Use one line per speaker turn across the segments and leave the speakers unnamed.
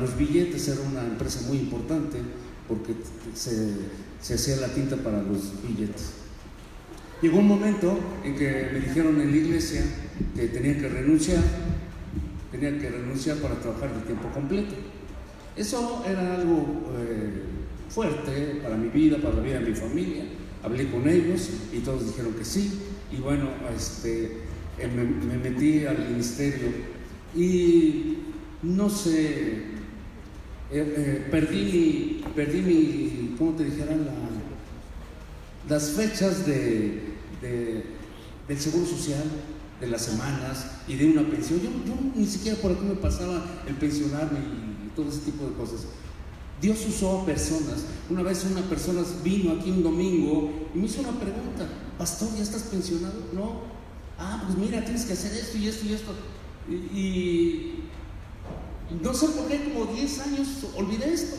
los billetes era una empresa muy importante porque se hacía la tinta para los billetes. Llegó un momento en que me dijeron en la iglesia que tenía que renunciar para trabajar de tiempo completo. Eso era algo fuerte para mi vida, para la vida de mi familia. Hablé con ellos y todos dijeron que sí. Y bueno, me metí al ministerio y no sé, perdí mi, ¿cómo te dijera? Las fechas del seguro social, de las semanas y de una pensión. Yo ni siquiera por aquí me pasaba el pensionarme y todo ese tipo de cosas. Dios usó a personas. Una vez una persona vino aquí un domingo y me hizo una pregunta: pastor, ¿ya estás pensionado? No. Pues mira, tienes que hacer esto y esto y esto. Y no sé por qué, como 10 años olvidé esto.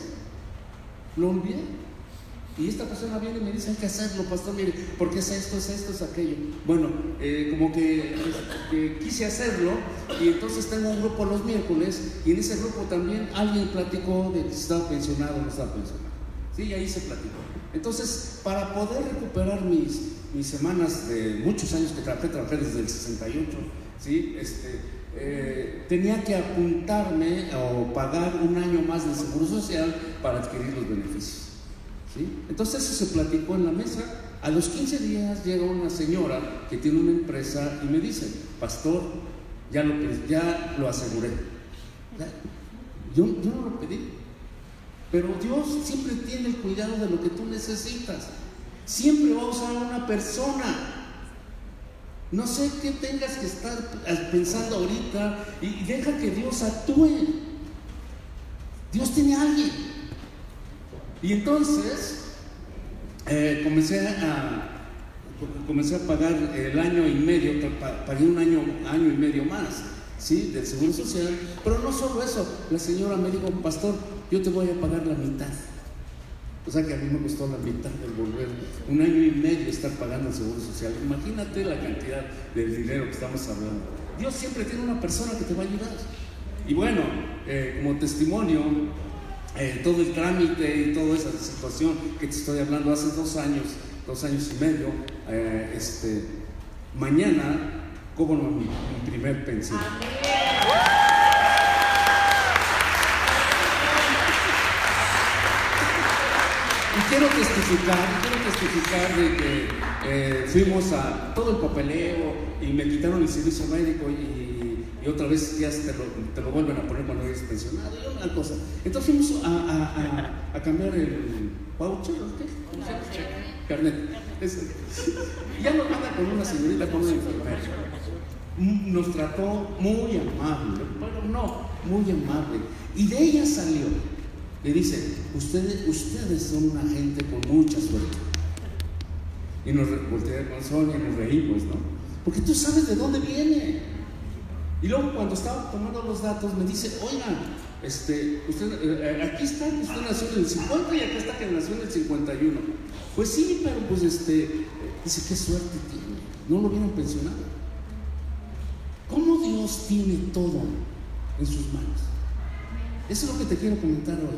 Lo olvidé. Y esta persona viene y me dice: hay que hacerlo, pastor, mire, porque es esto, es aquello. Bueno, como que quise hacerlo, y entonces tengo un grupo los miércoles, y en ese grupo también alguien platicó de que estaba pensionado o no estaba pensionado. Sí, y ahí se platicó. Entonces, para poder recuperar mis semanas de muchos años que trabajé desde el 68, ¿sí? Tenía que apuntarme o pagar un año más de seguro social para adquirir los beneficios. ¿Sí? Entonces eso se platicó en la mesa. A los 15 días llega una señora que tiene una empresa y me dice: pastor, ya lo aseguré. Yo no lo pedí, pero Dios siempre tiene el cuidado de lo que tú necesitas. Siempre va a usar a una persona. No sé qué tengas que estar pensando ahorita, y deja que Dios actúe. Dios tiene a alguien. Y entonces comencé a pagar el año y medio, pagué un año y medio más, ¿sí? Del seguro social. Pero no solo eso, la señora me dijo: pastor, yo te voy a pagar la mitad. O sea que a mí me costó la mitad del volver un año y medio estar pagando el seguro social. Imagínate la cantidad de dinero que estamos hablando. Dios siempre tiene una persona que te va a ayudar. Y bueno, como testimonio, todo el trámite y toda esa situación que te estoy hablando hace 2 años y medio, mañana cobro mi primer pensión. Y quiero testificar de que fuimos a todo el papeleo y me quitaron el servicio médico y otra vez ya te lo vuelven a poner cuando eres pensionado y una cosa. Entonces fuimos a cambiar el voucher, ¿qué? Carnet. Ya nos manda con una señorita, con una enfermera. Nos trató muy amable, muy amable. Y de ella salió. Le dice: ustedes son una gente con mucha suerte. Y nos volteé con Sonia y nos reímos, ¿no? Porque tú sabes de dónde viene. Y luego cuando estaba tomando los datos me dice: oigan, usted, aquí está que usted nació en el 50 y acá está que nació en el 51. Pues sí, pero pues dice: qué suerte tiene, no lo hubieran pensionado. ¿Cómo Dios tiene todo en sus manos? Eso es lo que te quiero comentar hoy.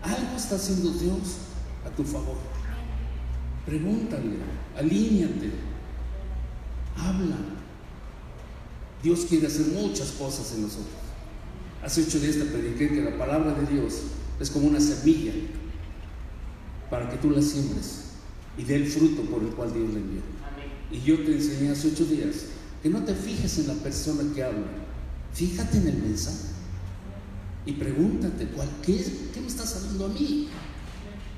Algo está haciendo Dios a tu favor. Pregúntale, alíñate, habla. Dios quiere hacer muchas cosas en nosotros. Hace 8 días te prediqué que la palabra de Dios es como una semilla para que tú la siembres y dé el fruto por el cual Dios le envió. Y yo te enseñé hace 8 días que no te fijes en la persona que habla, fíjate en el mensaje y pregúntate: ¿qué me estás hablando a mí?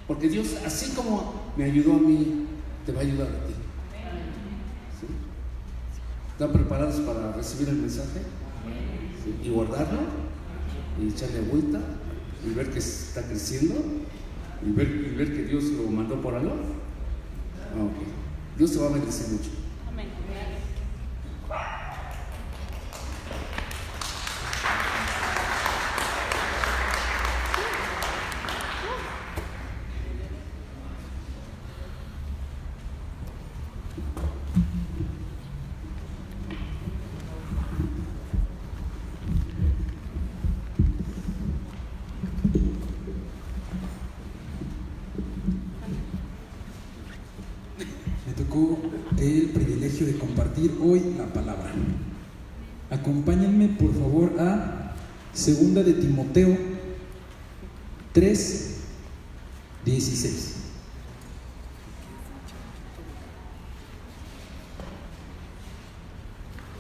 Porque Dios, así como me ayudó a mí, te va a ayudar a ti. ¿Sí? ¿Están preparados para recibir el mensaje? ¿Sí? Y guardarlo, y echarle agüita, y ver que está creciendo, y ver que Dios lo mandó por algo. Okay. Dios te va a bendecir mucho.
Amén. tocó el privilegio de compartir hoy la palabra. Acompáñenme por favor a 2 de Timoteo 3:16.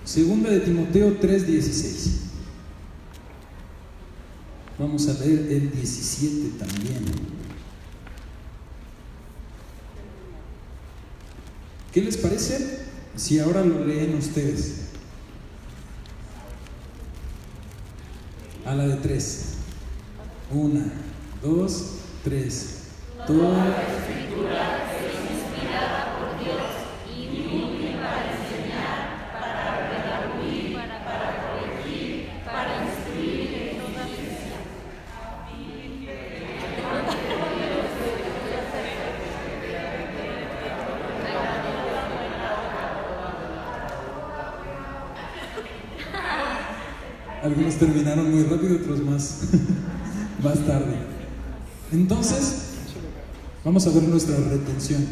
Segunda de Timoteo 3:16. Vamos a leer el 17 también. ¿Qué les parece si ahora lo leen ustedes? A la de 3. 1, 2, 3. Toda la escritura es inspirada por Dios y útil para enseñar, para redarguir, para corregir, para instruir en toda justicia. Algunos terminaron muy rápido, otros más tarde. Entonces, vamos a ver nuestra retención.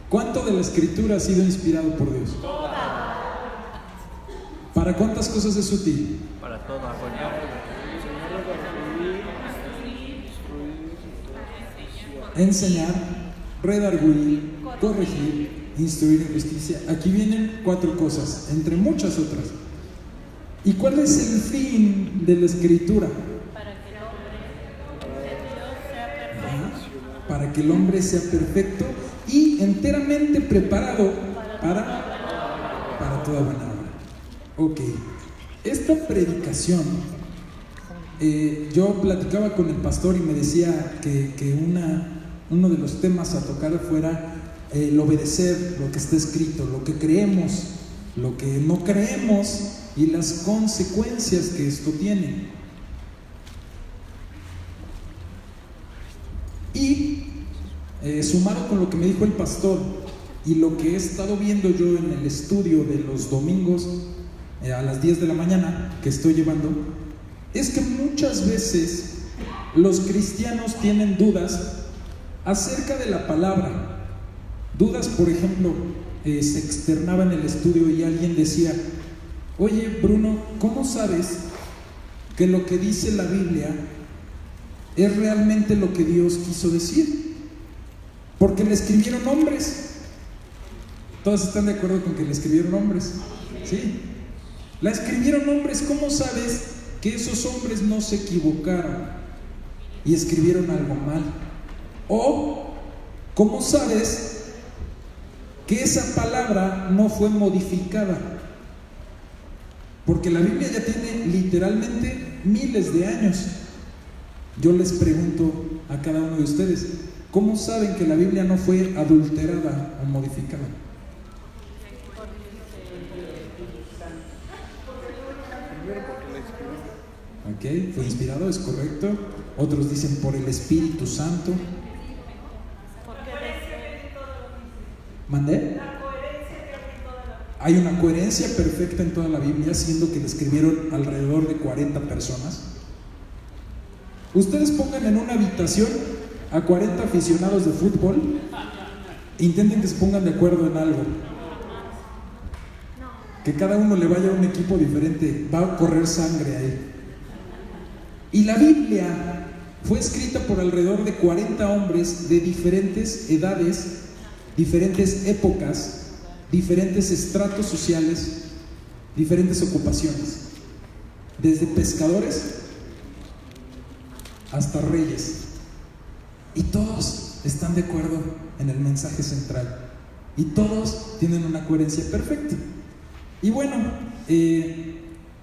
¿Cuánto de la escritura ha sido inspirado por Dios? ¿Para cuántas cosas es útil?
Para todas.
Enseñar, redarguir, corregir, instruir en justicia. Aquí vienen 4 cosas, entre muchas otras. ¿Y cuál es el fin de la escritura? Para que el hombre sea perfecto y enteramente preparado para toda buena obra. Ok, esta predicación, yo platicaba con el pastor y me decía que uno de los temas a tocar fuera el obedecer lo que está escrito, lo que creemos, lo que no creemos y las consecuencias que esto tiene. Y sumado con lo que me dijo el pastor y lo que he estado viendo yo en el estudio de los domingos a las 10 de la mañana que estoy llevando, es que muchas veces los cristianos tienen dudas acerca de la palabra. Dudas, por ejemplo, se externaba en el estudio y alguien decía: oye, Bruno, ¿cómo sabes que lo que dice la Biblia es realmente lo que Dios quiso decir? Porque le escribieron hombres. ¿Todos están de acuerdo con que le escribieron hombres? Sí. La escribieron hombres. ¿Cómo sabes que esos hombres no se equivocaron y escribieron algo mal? O ¿cómo sabes que esa palabra no fue modificada? Porque la Biblia ya tiene literalmente miles de años. Yo les pregunto a cada uno de ustedes, ¿cómo saben que la Biblia no fue adulterada o modificada? Ok, fue inspirado, es correcto. Otros dicen por el Espíritu Santo. ¿Mandé? Hay una coherencia perfecta en toda la Biblia, siendo que la escribieron alrededor de 40 personas. Ustedes pongan en una habitación a 40 aficionados de fútbol, intenten que se pongan de acuerdo en algo. Que cada uno le vaya a un equipo diferente, va a correr sangre ahí. Y la Biblia fue escrita por alrededor de 40 hombres de diferentes edades, diferentes épocas, diferentes estratos sociales, diferentes ocupaciones, desde pescadores hasta reyes, y todos están de acuerdo en el mensaje central y todos tienen una coherencia perfecta. Y bueno,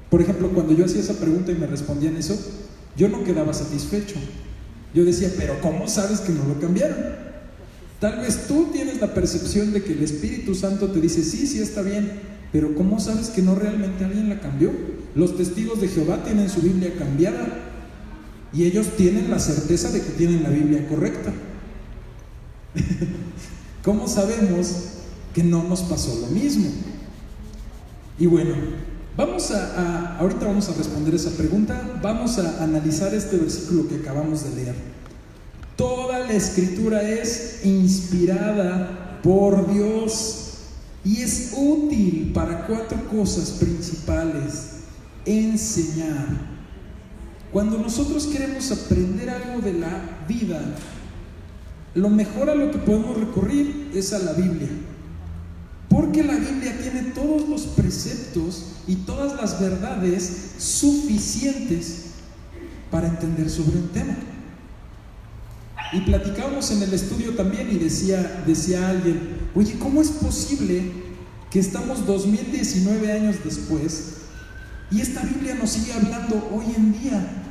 por ejemplo, cuando yo hacía esa pregunta y me respondían eso, yo no quedaba satisfecho. Yo decía, pero ¿cómo sabes que no lo cambiaron? Tal vez tú tienes la percepción de que el Espíritu Santo te dice, sí, está bien, pero ¿cómo sabes que no realmente alguien la cambió? Los testigos de Jehová tienen su Biblia cambiada y ellos tienen la certeza de que tienen la Biblia correcta. ¿Cómo sabemos que no nos pasó lo mismo? Y bueno, ahorita vamos a responder esa pregunta. Vamos a analizar este versículo que acabamos de leer. Toda la escritura es inspirada por Dios. Y es útil para 4 cosas principales. Enseñar. Cuando nosotros queremos aprender algo de la vida, lo mejor a lo que podemos recurrir es a la Biblia. Porque la Biblia tiene todos los preceptos y todas las verdades suficientes para entender sobre un tema. Y platicábamos en el estudio también y decía alguien, oye, ¿cómo es posible que estamos 2019 años después y esta Biblia nos sigue hablando hoy en día?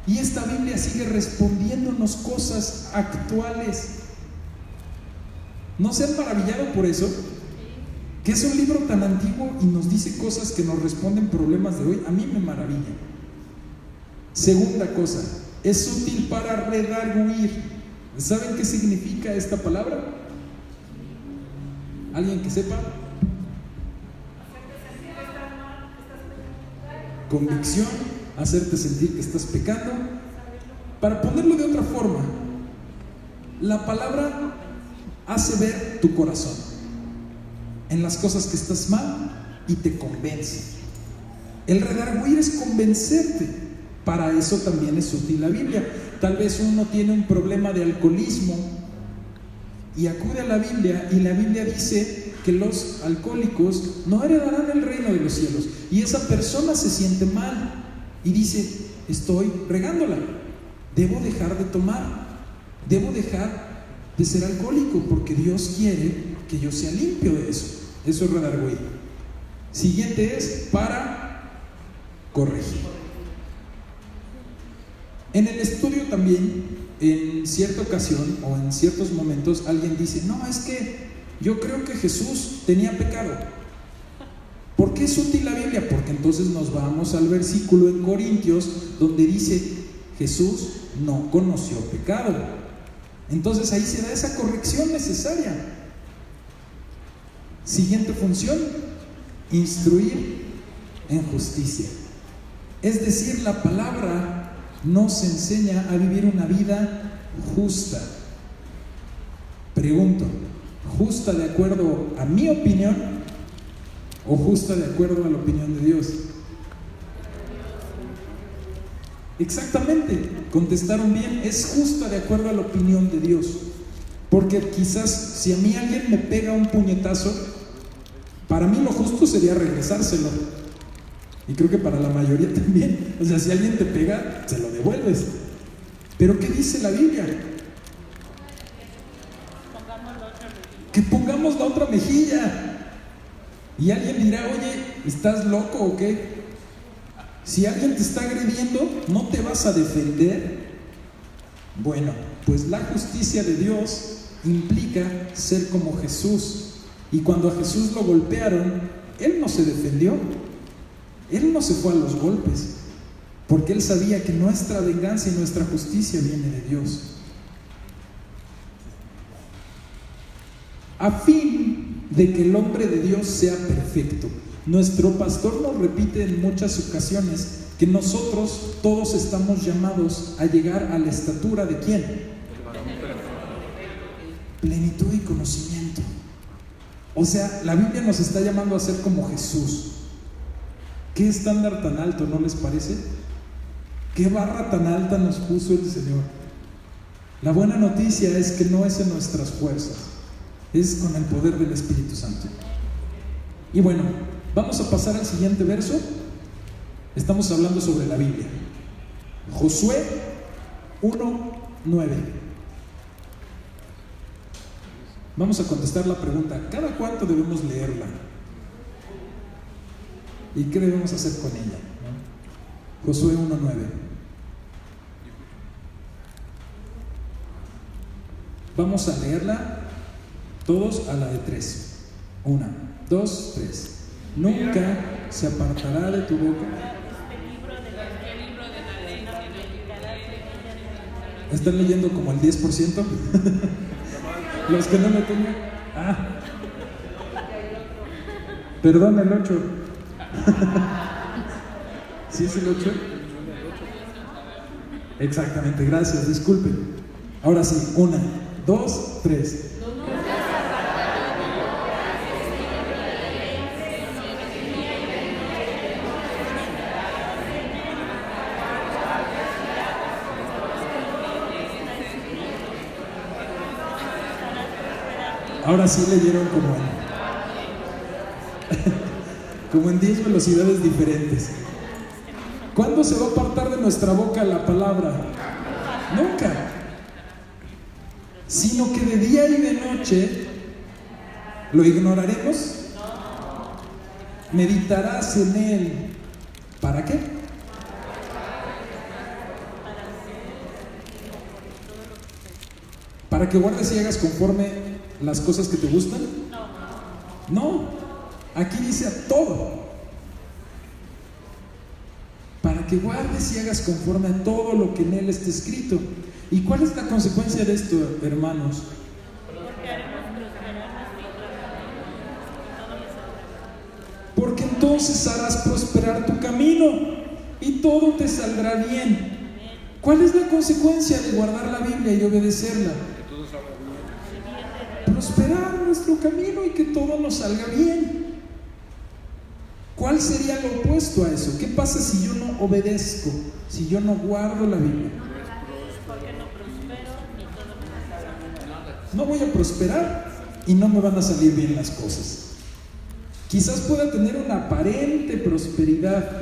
Y esta Biblia sigue respondiéndonos cosas actuales. ¿No se han maravillado por eso? Que es un libro tan antiguo y nos dice cosas que nos responden problemas de hoy. A mí me maravilla. Segunda cosa, es útil para redarguir. ¿Saben qué significa esta palabra? ¿Alguien que sepa? Convicción, hacerte sentir que estás pecando. Para ponerlo de otra forma, la palabra hace ver tu corazón en las cosas que estás mal y te convence. El redarguir es convencerte. Para eso también es útil la Biblia. Tal vez uno tiene un problema de alcoholismo y acude a la Biblia, y la Biblia dice que los alcohólicos no heredarán el reino de los cielos, y esa persona se siente mal y dice, estoy regándola, debo dejar de tomar, debo dejar de ser alcohólico porque Dios quiere que yo sea limpio de eso. Eso es redarguir. Siguiente es para corregir. En el estudio también, en cierta ocasión o en ciertos momentos, alguien dice, no, es que yo creo que Jesús tenía pecado. ¿Por qué es útil la Biblia? Porque entonces nos vamos al versículo en Corintios donde dice, Jesús no conoció pecado. Entonces ahí se da esa corrección necesaria. Siguiente función, instruir en justicia. Es decir, la palabra nos enseña a vivir una vida justa. Pregunto, ¿justa de acuerdo a mi opinión o justa de acuerdo a la opinión de Dios? Exactamente, contestaron bien, es justa de acuerdo a la opinión de Dios. Porque quizás si a mí alguien me pega un puñetazo, para mí lo justo sería regresárselo. Y creo que para la mayoría también. O sea, si alguien te pega, se lo devuelves. Pero ¿qué dice la Biblia? Que pongamos la otra mejilla. Y alguien dirá, oye, ¿estás loco o qué? Si alguien te está agrediendo, ¿no te vas a defender? Bueno, pues la justicia de Dios implica ser como Jesús. Y cuando a Jesús lo golpearon, Él no se defendió. Él no se fue a los golpes, porque Él sabía que nuestra venganza y nuestra justicia viene de Dios. A fin de que el hombre de Dios sea perfecto. Nuestro pastor nos repite en muchas ocasiones que nosotros todos estamos llamados a llegar a la estatura ¿de quién? Plenitud y conocimiento. O sea, la Biblia nos está llamando a ser como Jesús. ¿Qué estándar tan alto, no les parece? ¿Qué barra tan alta nos puso el Señor? La buena noticia es que no es en nuestras fuerzas, es con el poder del Espíritu Santo. Y bueno, vamos a pasar al siguiente verso. Estamos hablando sobre la Biblia. Josué 1:9. Vamos a contestar la pregunta, ¿cada cuánto debemos leerla? ¿Y qué debemos hacer con ella? Josué 1:9. Vamos a leerla todos a la de 3. 1, 2, 3. Nunca se apartará de tu boca. ¿Están leyendo como el 10%? Los que no lo tengan. Perdón, el 8. ¿Sí es el 8? Exactamente, gracias, disculpen. Ahora sí, 1, 2, 3. Ahora sí leyeron como en 10 velocidades diferentes. ¿Cuándo se va a apartar de nuestra boca la palabra? Nunca. Sino que de día y de noche lo ignoraremos. Meditarás en él. ¿Para qué? ¿Para que guardes y hagas conforme las cosas que te gustan? No. Aquí dice a todo. Para que guardes y hagas conforme a todo lo que en él está escrito. ¿Y cuál es la consecuencia de esto, hermanos? Porque entonces harás prosperar tu camino y todo te saldrá bien. ¿Cuál es la consecuencia de guardar la Biblia y obedecerla? Prosperar nuestro camino y que todo nos salga bien. ¿Cuál sería lo opuesto a eso? ¿Qué pasa si yo no obedezco? Si yo no guardo la Biblia. No voy a prosperar y no me van a salir bien las cosas. Quizás pueda tener una aparente prosperidad.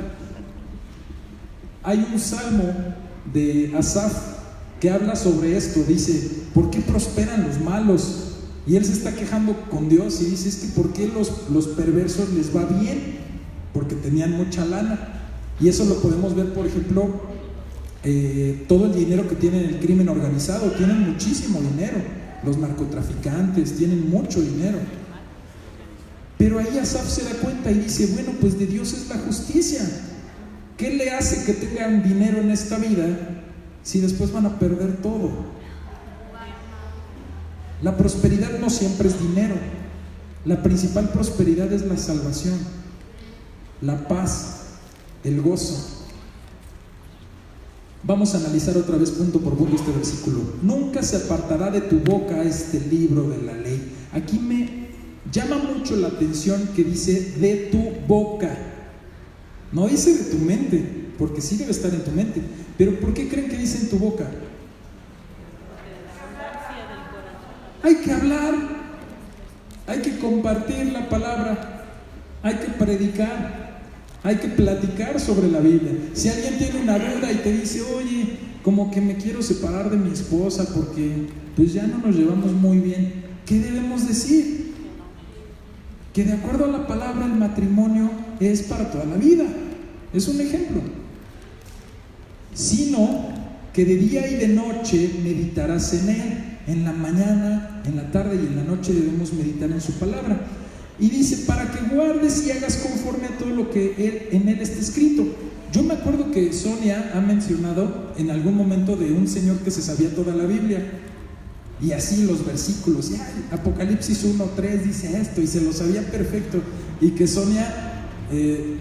Hay un salmo de Asaf que habla sobre esto. Dice, ¿por qué prosperan los malos? Y él se está quejando con Dios y dice, es que ¿por qué los perversos les va bien? Porque tenían mucha lana. Y eso lo podemos ver, por ejemplo, todo el dinero que tienen el crimen organizado. Tienen muchísimo dinero. Los narcotraficantes tienen mucho dinero. Pero ahí Asaf se da cuenta y dice, bueno, pues de Dios es la justicia. ¿Qué le hace que tengan dinero en esta vida si después van a perder todo? La prosperidad no siempre es dinero. La principal prosperidad es la salvación, la paz, el gozo. Vamos a analizar otra vez punto por punto este versículo. Nunca se apartará de tu boca este libro de la ley. Aquí me llama mucho la atención que dice de tu boca. No dice de tu mente, porque sí debe estar en tu mente. Pero ¿por qué creen que dice en tu boca? Hay que hablar, hay que compartir la palabra, hay que predicar, hay que platicar sobre la Biblia. Si alguien tiene una duda y te dice, oye, como que me quiero separar de mi esposa porque pues ya no nos llevamos muy bien, ¿qué debemos decir? Que de acuerdo a la palabra el matrimonio es para toda la vida. Es un ejemplo. Sino que de día y de noche meditarás en él. En la mañana, en la tarde y en la noche debemos meditar en su palabra. Y dice, para que guardes y hagas conforme a todo lo que en él está escrito. Yo me acuerdo que Sonia ha mencionado en algún momento de un señor que se sabía toda la Biblia. Y así los versículos, Apocalipsis 1:3 dice esto, y se lo sabía perfecto. Y que Sonia,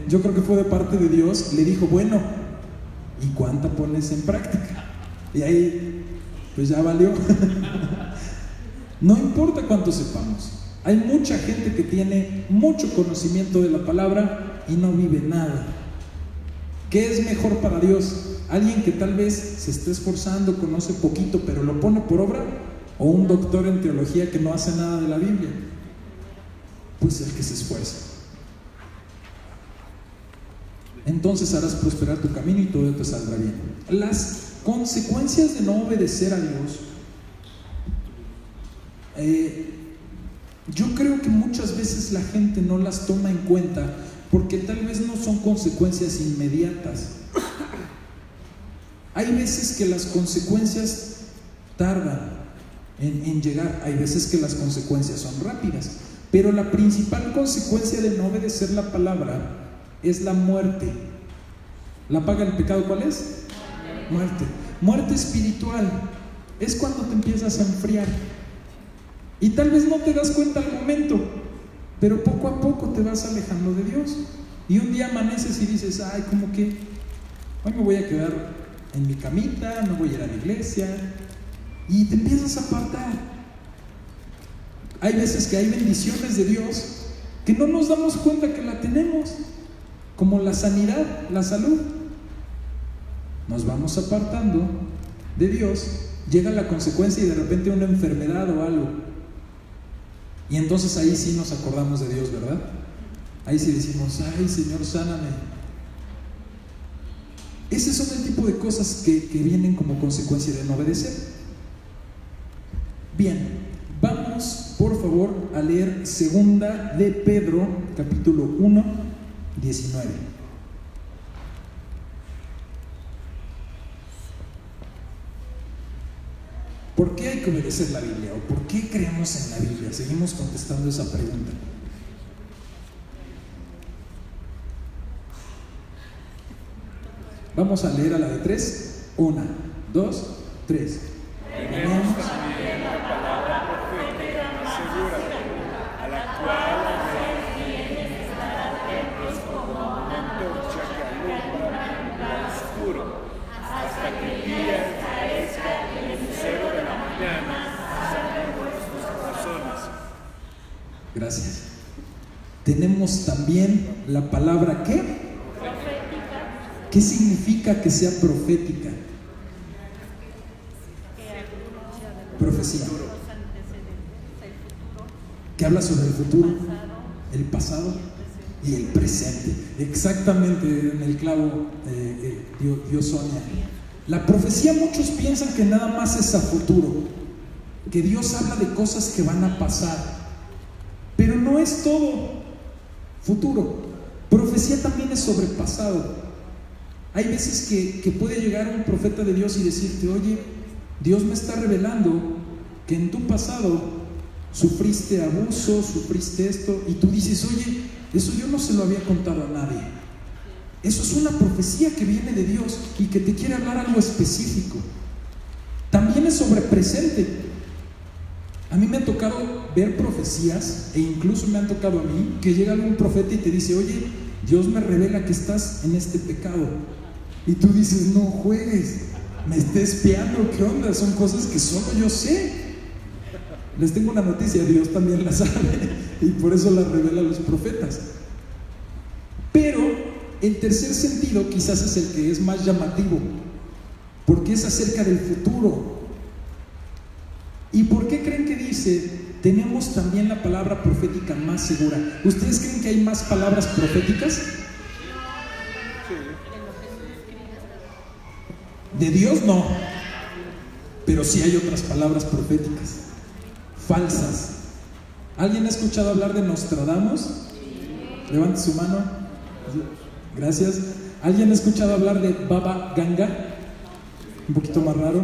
yo creo que fue de parte de Dios, le dijo, bueno, ¿y cuánta pones en práctica? Y ahí pues ya valió. No importa cuánto sepamos. Hay mucha gente que tiene mucho conocimiento de la palabra y no vive nada. ¿Qué es mejor para Dios? ¿Alguien que tal vez se esté esforzando, conoce poquito, pero lo pone por obra? ¿O un doctor en teología que no hace nada de la Biblia? Pues el que se esfuerza. Entonces harás prosperar tu camino y todo te saldrá bien. Las consecuencias de no obedecer a Dios, yo creo que muchas veces la gente no las toma en cuenta porque tal vez no son consecuencias inmediatas. Hay veces que las consecuencias tardan en llegar, hay veces que las consecuencias son rápidas, pero la principal consecuencia de no obedecer la palabra es la muerte. ¿La paga del pecado cuál es? Muerte. Muerte espiritual. Es cuando te empiezas a enfriar. Y tal vez no te das cuenta al momento, pero poco a poco te vas alejando de Dios. Y un día amaneces y dices, ay, como que hoy me voy a quedar en mi camita, no voy a ir a la iglesia. Y te empiezas a apartar. Hay veces que hay bendiciones de Dios que no nos damos cuenta que la tenemos, como la sanidad, la salud. Nos vamos apartando de Dios, llega la consecuencia y de repente una enfermedad o algo. Y entonces ahí sí nos acordamos de Dios, ¿verdad? Ahí sí decimos, ay Señor, sáname. Ese son el tipo de cosas que vienen como consecuencia de no obedecer. Bien, vamos por favor a leer segunda de Pedro, capítulo 1, 19. ¿Por qué hay que obedecer la Biblia? ¿O por qué creemos en la Biblia? Seguimos contestando esa pregunta. Vamos a leer a la de 3. 1, 2, 3.
Tenemos también la palabra profética más segura, a la cual viene estar atentos como una antorcha que alumbra al oscuro, hasta que el día esclarezca y el lucero de la mañana salga en vuestros corazones.
Gracias. Tenemos también la palabra ¿qué? ¿Qué significa que sea profética? Profecía. Que habla sobre el futuro, el pasado y el presente. Exactamente en el clavo dio Sonia. La profecía, muchos piensan que nada más es a futuro, que Dios habla de cosas que van a pasar, pero no es todo futuro. Profecía también es sobre pasado. Hay veces que puede llegar un profeta de Dios y decirte, oye, Dios me está revelando que en tu pasado sufriste abuso, sufriste esto, y tú dices, oye, eso yo no se lo había contado a nadie. Eso es una profecía que viene de Dios y que te quiere hablar algo específico. También es sobre presente. A mí me ha tocado ver profecías, e incluso me han tocado a mí, que llega algún profeta y te dice, oye, Dios me revela que estás en este pecado. Y tú dices, no juegues, me está espiando, ¿qué onda? Son cosas que solo yo sé. Les tengo una noticia, Dios también la sabe, y por eso la revela a los profetas. Pero el tercer sentido quizás es el que es más llamativo, porque es acerca del futuro. ¿Y por qué creen que dice, tenemos también la palabra profética más segura? ¿Ustedes creen que hay más palabras proféticas? De Dios no, pero sí hay otras palabras proféticas, falsas. ¿Alguien ha escuchado hablar de Nostradamus? Levante su mano. Gracias. ¿Alguien ha escuchado hablar de Baba Ganga? Un poquito más raro.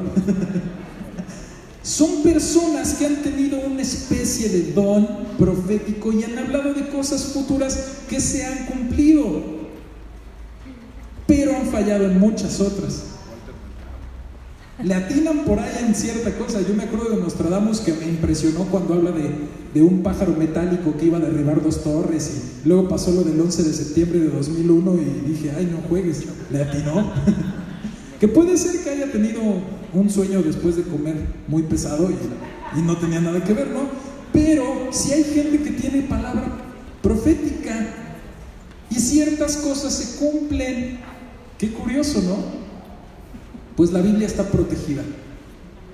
Son personas que han tenido una especie de don profético y han hablado de cosas futuras que se han cumplido, pero han fallado en muchas otras. Le atinan por ahí en cierta cosa. Yo me acuerdo de Nostradamus, que me impresionó cuando habla de un pájaro metálico que iba a derribar 2 torres, y luego pasó lo del 11 de septiembre de 2001 y dije, ay, no juegues, le atinó. Que puede ser que haya tenido un sueño después de comer muy pesado y no tenía nada que ver, ¿no? Pero si hay gente que tiene palabra profética y ciertas cosas se cumplen. Qué curioso, ¿no? Pues la Biblia está protegida,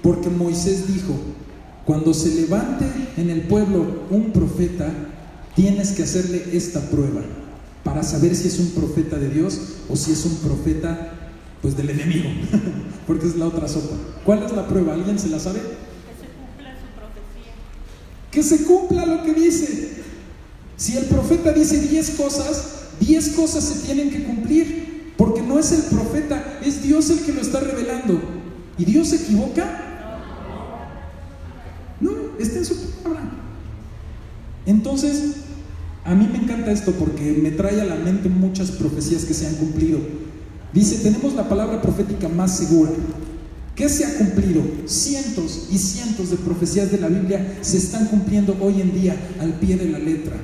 porque Moisés dijo, cuando se levante en el pueblo un profeta, tienes que hacerle esta prueba para saber si es un profeta de Dios o si es un profeta pues del enemigo, porque es la otra sopa. ¿Cuál es la prueba? ¿Alguien se la sabe?
Que se cumpla su profecía.
Que se cumpla lo que dice. Si el profeta dice 10 cosas se tienen que cumplir, porque no es el profeta, es Dios el que lo está revelando. ¿Y Dios se equivoca? No, está en su palabra. Entonces, a mí me encanta esto porque me trae a la mente muchas profecías que se han cumplido. Dice, tenemos la palabra profética más segura. ¿Qué se ha cumplido? Cientos y cientos de profecías de la Biblia se están cumpliendo hoy en día al pie de la letra.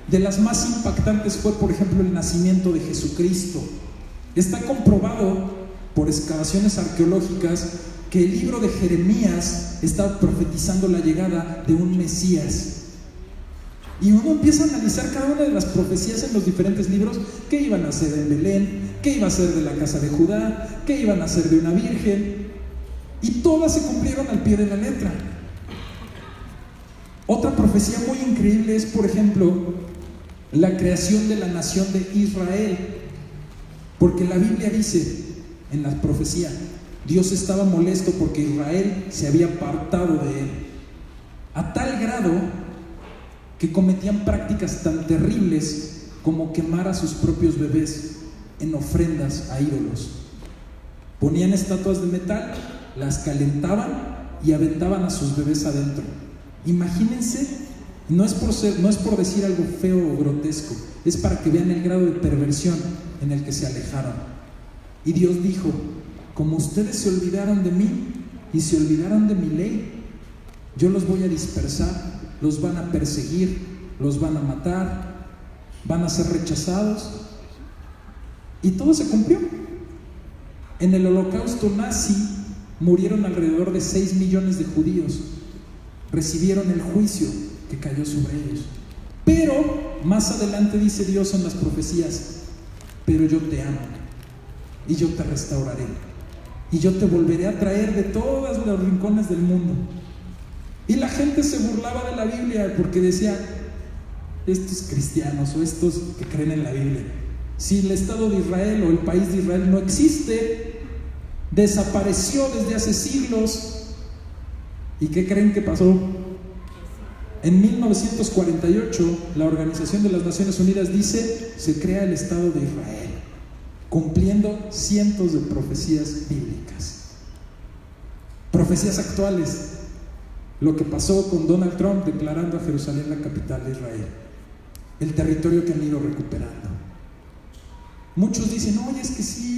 De las más impactantes fue, por ejemplo, el nacimiento de Jesucristo. Está comprobado por excavaciones arqueológicas que el libro de Jeremías está profetizando la llegada de un Mesías. Y uno empieza a analizar cada una de las profecías en los diferentes libros. ¿Qué iban a hacer en Belén? ¿Qué iba a ser de la casa de Judá? ¿Qué iban a hacer de una virgen? Y todas se cumplieron al pie de la letra. Otra profecía muy increíble es, por ejemplo, la creación de la nación de Israel. Porque la Biblia dice en la profecía, Dios estaba molesto porque Israel se había apartado de él, a tal grado que cometían prácticas tan terribles como quemar a sus propios bebés en ofrendas a ídolos. Ponían estatuas de metal, las calentaban y aventaban a sus bebés adentro. Imagínense, no es por decir algo feo o grotesco, es para que vean el grado de perversión en el que se alejaron. Y Dios dijo: como ustedes se olvidaron de mí y se olvidaron de mi ley, yo los voy a dispersar, los van a perseguir, los van a matar, van a ser rechazados. Y todo se cumplió. En el holocausto nazi murieron alrededor de 6 millones de judíos. Recibieron el juicio que cayó sobre ellos. Pero más adelante dice Dios en las profecías: pero yo te amo y yo te restauraré y yo te volveré a traer de todos los rincones del mundo. Y la gente se burlaba de la Biblia porque decía: estos cristianos o estos que creen en la Biblia, si el Estado de Israel o el país de Israel no existe, desapareció desde hace siglos. ¿Y qué creen que pasó? En 1948, la Organización de las Naciones Unidas dice: se crea el Estado de Israel, cumpliendo cientos de profecías bíblicas. Profecías actuales. Lo que pasó con Donald Trump declarando a Jerusalén la capital de Israel, el territorio que han ido recuperando. Muchos dicen: oye, es que sí,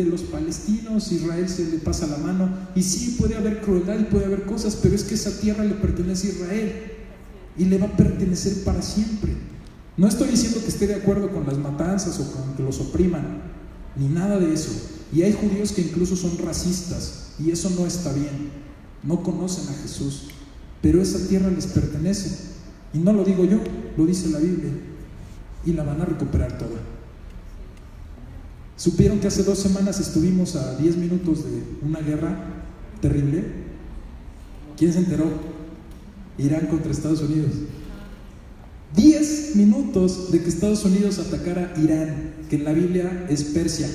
los palestinos, Israel se le pasa la mano, y sí, puede haber crueldad y puede haber cosas, pero es que esa tierra le pertenece a Israel y le va a pertenecer para siempre. No estoy diciendo que esté de acuerdo con las matanzas o con que los opriman, ni nada de eso. Y hay judíos que incluso son racistas, y eso no está bien. No conocen a Jesús, pero esa tierra les pertenece. Y no lo digo yo, lo dice la Biblia, y la van a recuperar toda. ¿Supieron que hace 2 semanas estuvimos a 10 minutos de una guerra terrible? ¿Quién se enteró? Irán contra Estados Unidos. 10 minutos de que Estados Unidos atacara a Irán, que en la Biblia es Persia.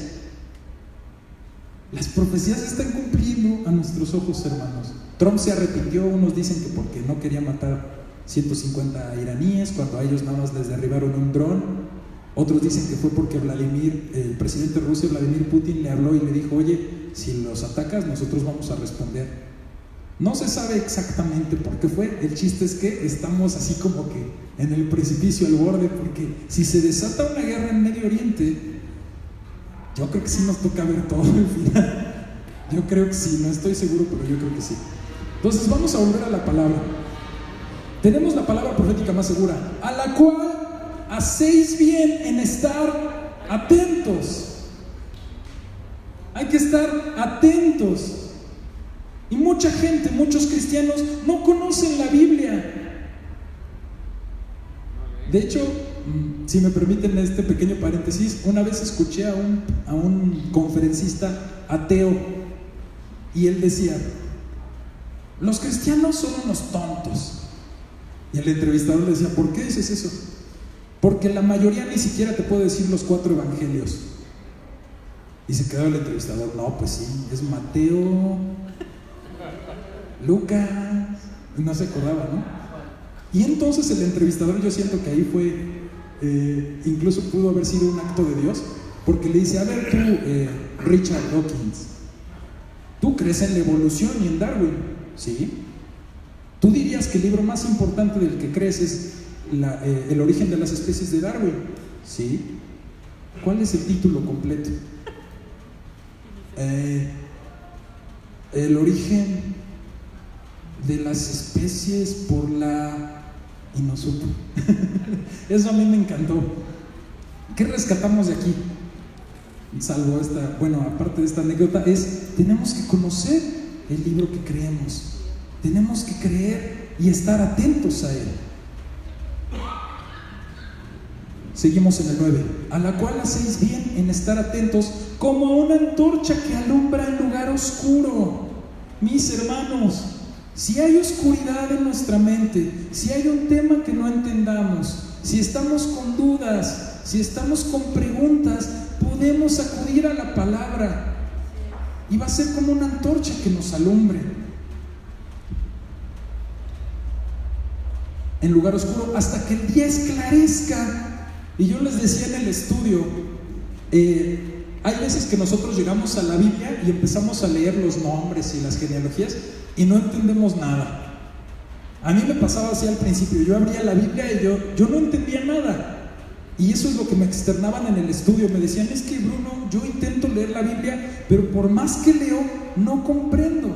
Las profecías se están cumpliendo a nuestros ojos, hermanos. Trump se arrepintió. Unos dicen que porque no quería matar 150 iraníes cuando a ellos nada más les derribaron un dron. Otros dicen que fue porque el presidente ruso Vladimir Putin le habló y le dijo: oye, si los atacas nosotros vamos a responder. No se sabe exactamente por qué fue. El chiste es que estamos así como que en el precipicio, al borde, porque si se desata una guerra en Medio Oriente, yo creo que sí nos toca ver todo al final. Yo creo que sí, no estoy seguro, pero yo creo que sí. Entonces vamos a volver a la palabra. Tenemos la palabra profética más segura, a la cual hacéis bien en estar atentos. Hay que estar atentos. Y mucha gente, muchos cristianos no conocen la Biblia. De hecho, si me permiten este pequeño paréntesis, una vez escuché a un conferencista ateo y él decía: los cristianos son unos tontos. Y el entrevistador le decía: ¿por qué dices eso? Porque la mayoría ni siquiera te puede decir los 4 evangelios. Y se quedó el entrevistador: no, pues sí, es Mateo, Lucas, no se acordaba, ¿no? Y entonces el entrevistador, yo siento que ahí fue, incluso pudo haber sido un acto de Dios, porque le dice: a ver tú, Richard Dawkins, ¿tú crees en la evolución y en Darwin? Sí. ¿Tú dirías que el libro más importante del que crees es El origen de las especies de Darwin? Sí. ¿Cuál es el título completo? El origen de las especies por la... y no supo. Eso a mí me encantó. ¿Qué rescatamos de aquí? Salvo esta, bueno, aparte de esta anécdota, tenemos que conocer el libro que creemos. Tenemos que creer y estar atentos a él. Seguimos en el 9. A la cual hacéis bien en estar atentos como a una antorcha que alumbra en lugar oscuro. Mis hermanos, Si hay oscuridad en nuestra mente, si hay un tema que no entendamos, si estamos con dudas, si estamos con preguntas, podemos acudir a la palabra y va a ser como una antorcha que nos alumbre en lugar oscuro hasta que el día esclarezca. Y yo les decía en el estudio, hay veces que nosotros llegamos a la Biblia y empezamos a leer los nombres y las genealogías y no entendemos nada. A mí me pasaba así al principio, yo abría la Biblia y yo no entendía nada. Y eso es lo que me externaban en el estudio, me decían, es que Bruno, yo intento leer la Biblia, pero por más que leo, no comprendo.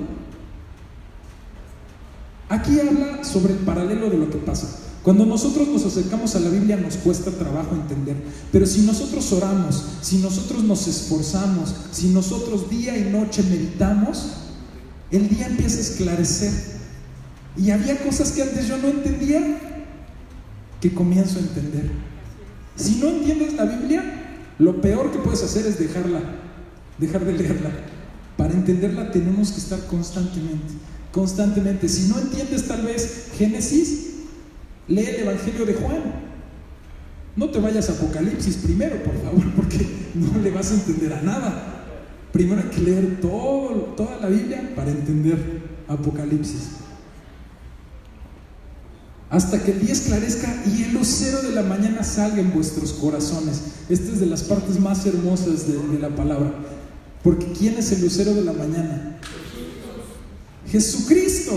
Aquí habla sobre el paralelo de lo que pasa. Cuando nosotros nos acercamos a la Biblia nos cuesta trabajo entender, pero si nosotros oramos, si nosotros nos esforzamos, si nosotros día y noche meditamos, el día empieza a esclarecer. Y había cosas que antes yo no entendía, que comienzo a entender. Si no entiendes la Biblia, lo peor que puedes hacer es dejar de leerla. Para entenderla tenemos que estar constantemente. Si no entiendes tal vez Génesis, lee el Evangelio de Juan. No te vayas a Apocalipsis primero, por favor, porque no le vas a entender a nada. Primero hay que leer toda la Biblia para entender Apocalipsis. Hasta que el día esclarezca y el lucero de la mañana salga en vuestros corazones. Esta es de las partes más hermosas de la palabra. Porque ¿quién es el lucero de la mañana? Jesucristo.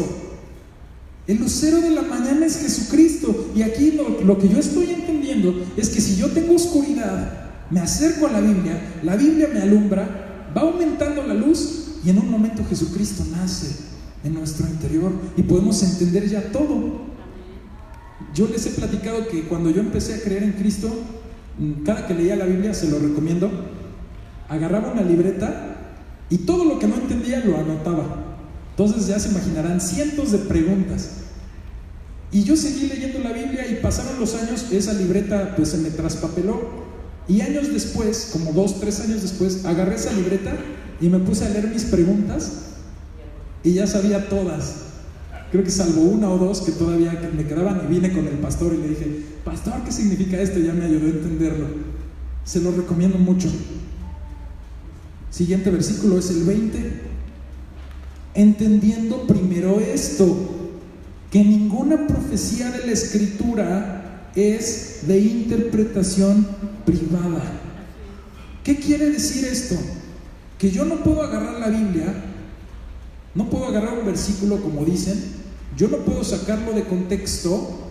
El lucero de la mañana es Jesucristo. Y aquí lo que yo estoy entendiendo es que si yo tengo oscuridad, me acerco a la Biblia me alumbra, va aumentando la luz y en un momento Jesucristo nace en nuestro interior y podemos entender ya todo. Yo les he platicado que cuando yo empecé a creer en Cristo, cada que leía la Biblia, se lo recomiendo, agarraba una libreta y todo lo que no entendía lo anotaba. Entonces ya se imaginarán cientos de preguntas. Y yo seguí leyendo la Biblia y pasaron los años, esa libreta pues se me traspapeló. Y años después, como 2-3 años después, agarré esa libreta y me puse a leer mis preguntas y ya sabía todas. Creo que salvo una o dos que todavía me quedaban, y vine con el pastor y le dije, pastor, ¿qué significa esto? Y ya me ayudó a entenderlo. Se lo recomiendo mucho. Siguiente versículo es el 20. Entendiendo primero esto, que ninguna profecía de la Escritura es de interpretación privada. ¿Qué quiere decir esto? Que yo no puedo agarrar la Biblia, no puedo agarrar un versículo como dicen, yo no puedo sacarlo de contexto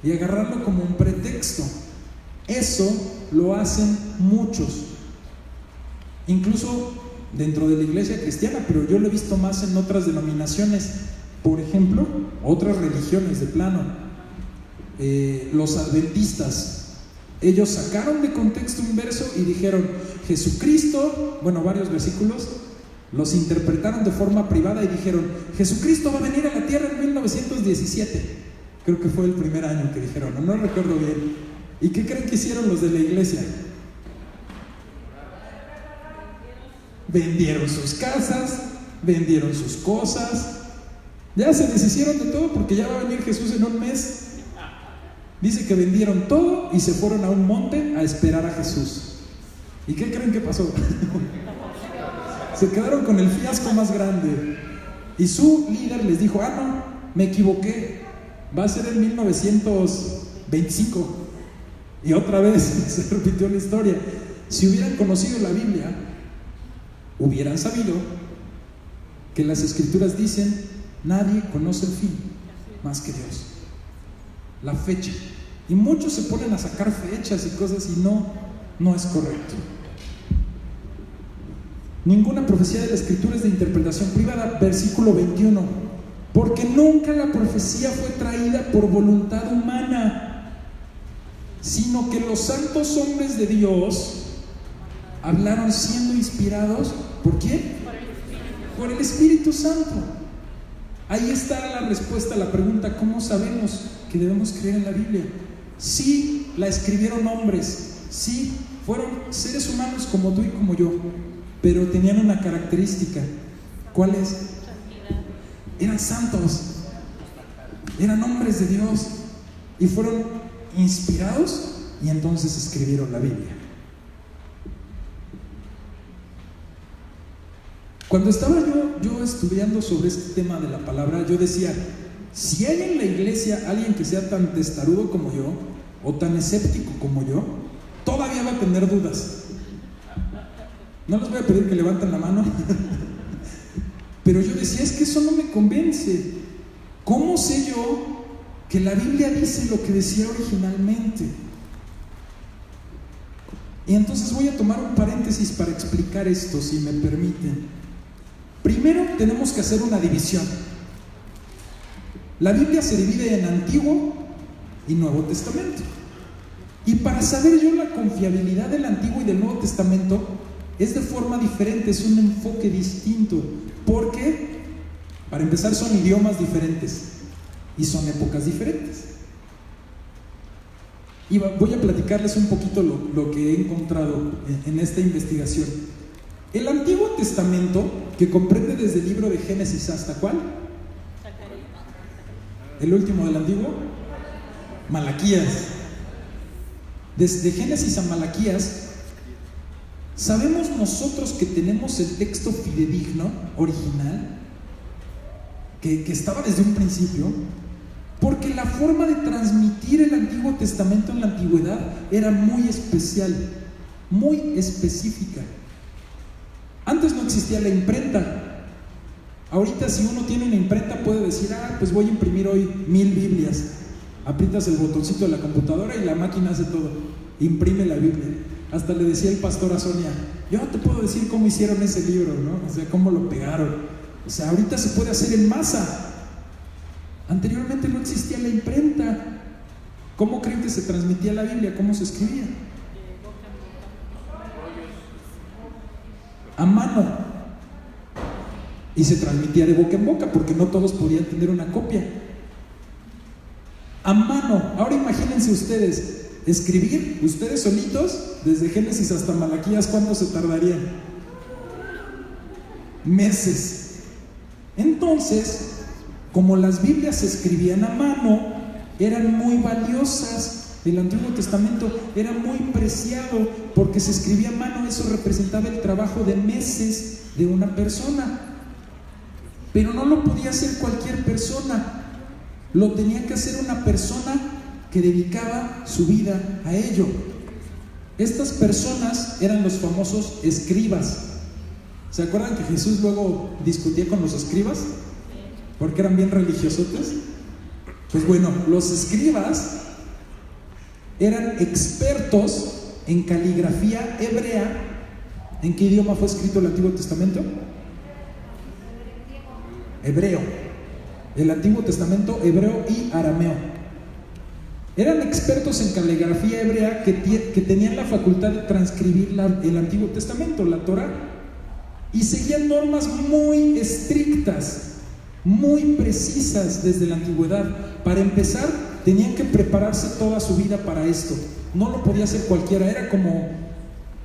y agarrarlo como un pretexto. Eso lo hacen muchos, incluso dentro de la iglesia cristiana, pero yo lo he visto más en otras denominaciones. Por ejemplo, otras religiones de plano, los adventistas, ellos sacaron de contexto un verso y dijeron, Jesucristo, varios versículos, los interpretaron de forma privada y dijeron, Jesucristo va a venir a la tierra en 1917. Creo que fue el primer año que dijeron, no recuerdo bien. ¿Y qué creen que hicieron los de la iglesia? Vendieron sus casas, vendieron sus cosas, ya se deshicieron de todo porque ya va a venir Jesús en un mes. Dice que vendieron todo y se fueron a un monte a esperar a Jesús. ¿Y qué creen que pasó? Se quedaron con el fiasco más grande. Y su líder les dijo, no, me equivoqué, va a ser en 1925. Y otra vez se repitió la historia. Si hubieran conocido la Biblia, hubieran sabido que las Escrituras dicen, nadie conoce el fin más que Dios. La fecha. Y muchos se ponen a sacar fechas y cosas y no es correcto. Ninguna profecía de la Escritura es de interpretación privada. Versículo 21. Porque nunca la profecía fue traída por voluntad humana, sino que los santos hombres de Dios hablaron siendo inspirados. ¿Por quién? Por el Espíritu Santo. Ahí está la respuesta a la pregunta, ¿cómo sabemos que debemos creer en la Biblia? Sí, la escribieron hombres, sí, fueron seres humanos como tú y como yo, pero tenían una característica. ¿Cuál es? Eran santos. eran hombres de Dios y fueron inspirados y entonces escribieron la Biblia. Cuando estaba yo estudiando sobre este tema de la palabra, yo decía, si hay en la iglesia alguien que sea tan testarudo como yo o tan escéptico como yo, todavía va a tener dudas. No les voy a pedir que levanten la mano, pero yo decía, es que eso no me convence. ¿Cómo sé yo que la Biblia dice lo que decía originalmente? Y entonces voy a tomar un paréntesis para explicar esto, si me permiten. Primero tenemos que hacer una división. La Biblia se divide en Antiguo y Nuevo Testamento. Y para saber yo la confiabilidad del Antiguo y del Nuevo Testamento es de forma diferente, es un enfoque distinto. Porque, para empezar, son idiomas diferentes y son épocas diferentes. Y voy a platicarles un poquito lo que he encontrado en esta investigación. El Antiguo Testamento, que comprende desde el libro de Génesis hasta ¿cuál? El último del Antiguo, Malaquías. Desde Génesis a Malaquías, sabemos nosotros que tenemos el texto fidedigno, original, que estaba desde un principio, porque la forma de transmitir el Antiguo Testamento en la antigüedad era muy especial, muy específica. Antes no existía la imprenta. Ahorita si uno tiene una imprenta puede decir, pues voy a imprimir hoy 1000 Biblias. Aprietas el botoncito de la computadora y la máquina hace todo. Imprime la Biblia. Hasta le decía el pastor a Sonia, yo no te puedo decir cómo hicieron ese libro, ¿no? O sea, cómo lo pegaron. O sea, ahorita se puede hacer en masa. Anteriormente no existía la imprenta. ¿Cómo creen que se transmitía la Biblia? ¿Cómo se escribía? A mano. Y se transmitía de boca en boca porque no todos podían tener una copia. A mano. Ahora imagínense ustedes, escribir ustedes solitos desde Génesis hasta Malaquías, ¿cuánto se tardarían? Meses. Entonces, como las Biblias se escribían a mano, eran muy valiosas. El Antiguo Testamento era muy preciado porque se escribía a mano. Eso representaba el trabajo de meses de una persona. Pero no lo podía hacer cualquier persona. Lo tenía que hacer una persona que dedicaba su vida a ello. Estas personas eran los famosos escribas. ¿Se acuerdan que Jesús luego discutía con los escribas? Porque eran bien religiosotes. Pues bueno, los escribas eran expertos en caligrafía hebrea. ¿En qué idioma fue escrito el Antiguo Testamento? Hebreo. El Antiguo Testamento, hebreo y arameo. Eran expertos en caligrafía hebrea que tenían la facultad de transcribir el Antiguo Testamento, la Torá, y seguían normas muy estrictas, muy precisas desde la antigüedad. Para empezar, tenían que prepararse toda su vida para esto. No lo podía hacer cualquiera. Era como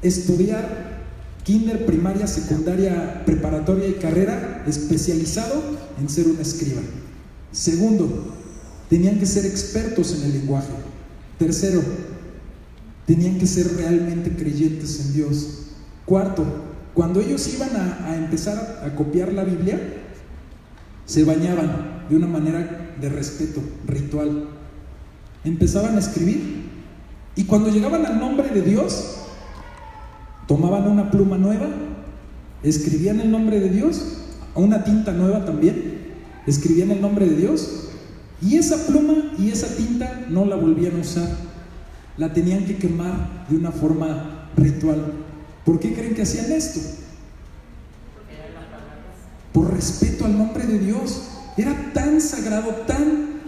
estudiar kinder, primaria, secundaria, preparatoria y carrera, especializado en ser un escriba. Segundo, tenían que ser expertos en el lenguaje. Tercero, tenían que ser realmente creyentes en Dios. Cuarto, cuando ellos iban a empezar a copiar la Biblia, se bañaban de una manera de respeto, ritual. Empezaban a escribir y cuando llegaban al nombre de Dios, tomaban una pluma nueva, escribían el nombre de Dios, una tinta nueva también, escribían el nombre de Dios, y esa pluma y esa tinta no la volvían a usar, la tenían que quemar de una forma ritual. ¿Por qué creen que hacían esto? Por respeto al nombre de Dios. Era tan sagrado, tan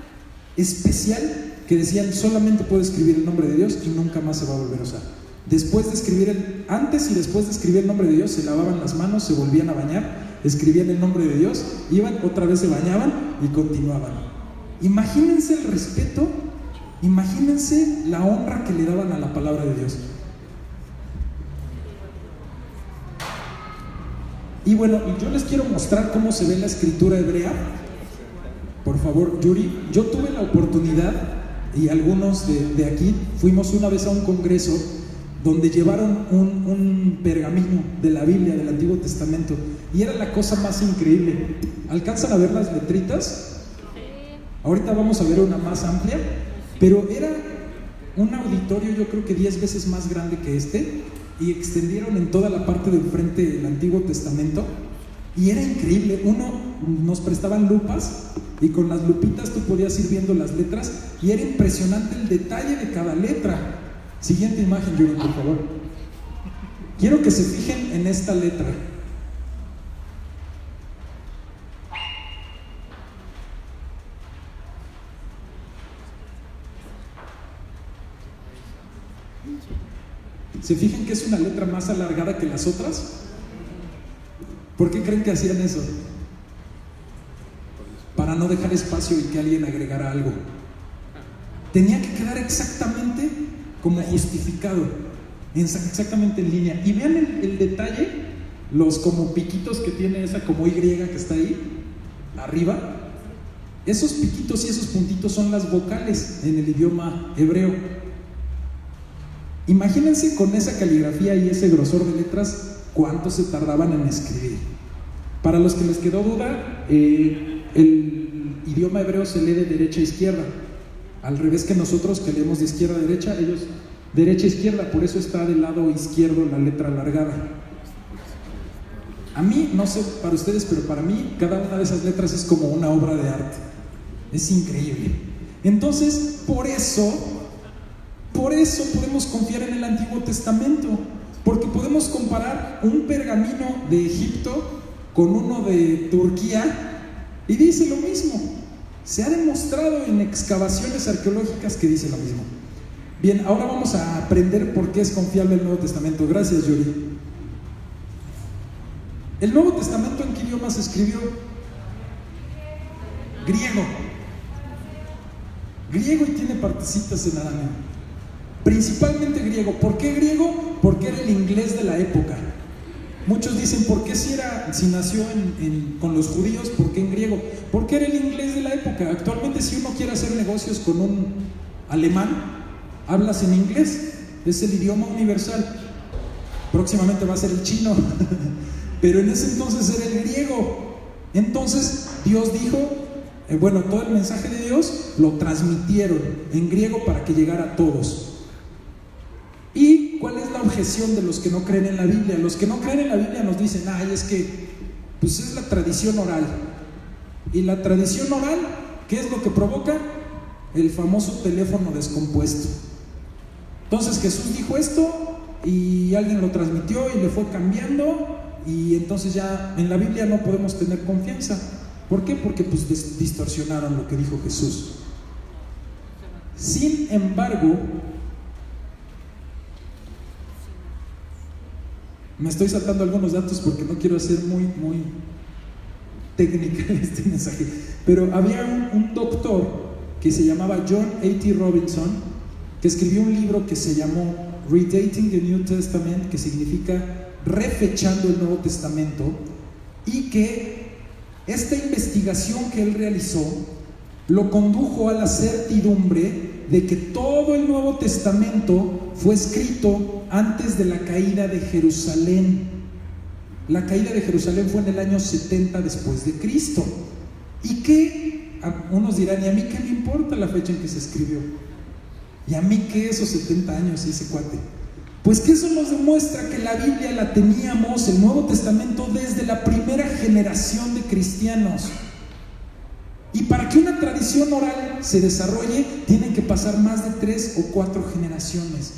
especial, que decían, solamente puedo escribir el nombre de Dios y nunca más se va a volver a usar. Después de escribir antes y después de escribir el nombre de Dios, se lavaban las manos, se volvían a bañar, escribían el nombre de Dios, iban, otra vez se bañaban y continuaban. Imagínense el respeto, imagínense la honra que le daban a la palabra de Dios. Y bueno, yo les quiero mostrar cómo se ve la escritura hebrea. Por favor. favor, Yuri. Yo tuve la oportunidad, y algunos de aquí, fuimos una vez a un congreso donde llevaron un pergamino de la Biblia, del Antiguo Testamento, y era la cosa más increíble. ¿Alcanzan a ver las letritas? Ahorita vamos a ver una más amplia, pero era un auditorio, yo creo que 10 veces más grande que este, y extendieron en toda la parte del frente del Antiguo Testamento, y era increíble. Nos prestaban lupas, y con las lupitas tú podías ir viendo las letras, y era impresionante el detalle de cada letra. Siguiente imagen, Yuri, por favor. Quiero que se fijen en esta letra. ¿Se fijan que es una letra más alargada que las otras? ¿Por qué creen que hacían eso? Para no dejar espacio y que alguien agregara algo. Tenía que quedar exactamente como justificado, exactamente en línea. Y vean el detalle, los como piquitos que tiene esa como Y que está ahí arriba. Esos piquitos y esos puntitos son las vocales en el idioma hebreo. Imagínense con esa caligrafía y ese grosor de letras, cuánto se tardaban en escribir. Para los que les quedó duda, el idioma hebreo se lee de derecha a izquierda, al revés que nosotros, que leemos de izquierda a derecha, ellos derecha a izquierda, por eso está del lado izquierdo la letra alargada. A mí, no sé para ustedes, pero para mí cada una de esas letras es como una obra de arte. Es increíble. Entonces, por eso podemos confiar en el Antiguo Testamento, porque podemos comparar un pergamino de Egipto con uno de Turquía y dice lo mismo. Se ha demostrado en excavaciones arqueológicas que dice lo mismo. Bien, ahora vamos a aprender por qué es confiable el Nuevo Testamento. Gracias, Yuri. ¿El Nuevo Testamento en qué idioma se escribió? Griego. Griego, y tiene partecitas en arameo. Principalmente griego. ¿Por qué griego? Porque era el inglés de la época. Muchos dicen, ¿por qué si nació con los judíos, por qué en griego? Porque era el inglés de la época. Actualmente, si uno quiere hacer negocios con un alemán, hablas en inglés. Es el idioma universal. Próximamente va a ser el chino. Pero en ese entonces era el griego. Entonces Dios dijo, todo el mensaje de Dios lo transmitieron en griego para que llegara a todos. ¿Y cuál es la objeción de los que no creen en la Biblia? Los que no creen en la Biblia nos dicen, es que pues es la tradición oral. Y la tradición oral, ¿qué es lo que provoca? El famoso teléfono descompuesto. Entonces Jesús dijo esto y alguien lo transmitió y le fue cambiando, y entonces ya en la Biblia no podemos tener confianza. ¿Por qué? Porque pues distorsionaron lo que dijo Jesús. Sin embargo, me estoy saltando algunos datos porque no quiero hacer muy técnica este mensaje, pero había un doctor que se llamaba John A.T. Robinson, que escribió un libro que se llamó Redating the New Testament, que significa refechando el Nuevo Testamento, y que esta investigación que él realizó lo condujo a la certidumbre de que todo el Nuevo Testamento fue escrito antes de la caída de Jerusalén. La caída de Jerusalén fue en el año 70 después de Cristo. ¿Y qué? Unos dirán, ¿y a mí qué me importa la fecha en que se escribió? ¿Y a mí qué esos 70 años y ese cuate? Pues que eso nos demuestra que la Biblia la teníamos, el Nuevo Testamento, desde la primera generación de cristianos. Y para que una tradición oral se desarrolle, tienen que pasar más de 3 o 4 generaciones.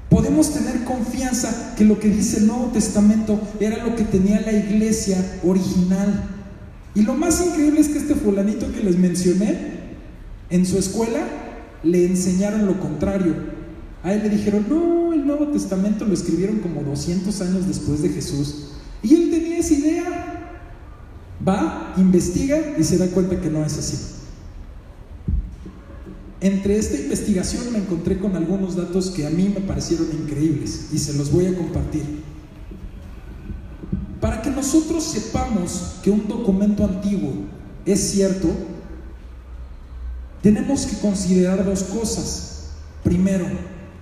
Podemos tener confianza que lo que dice el Nuevo Testamento era lo que tenía la iglesia original. Y lo más increíble es que este fulanito que les mencioné, en su escuela le enseñaron lo contrario. A él le dijeron, no, el Nuevo Testamento lo escribieron como 200 años después de Jesús. Y él tenía esa idea. Va, investiga y se da cuenta que no es así. Entre esta investigación me encontré con algunos datos que a mí me parecieron increíbles y se los voy a compartir. Para que nosotros sepamos que un documento antiguo es cierto, tenemos que considerar dos cosas. Primero,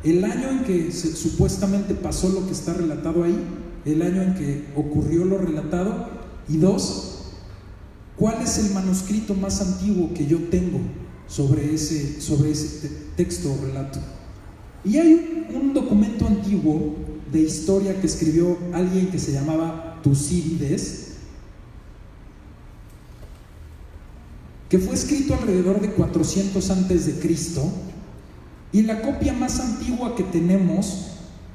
el año en que supuestamente pasó lo que está relatado ahí, el año en que ocurrió lo relatado. Y dos, ¿cuál es el manuscrito más antiguo que yo tengo sobre ese texto o relato? Y hay un documento antiguo de historia que escribió alguien que se llamaba Tucídides, que fue escrito alrededor de 400 antes de Cristo, y la copia más antigua que tenemos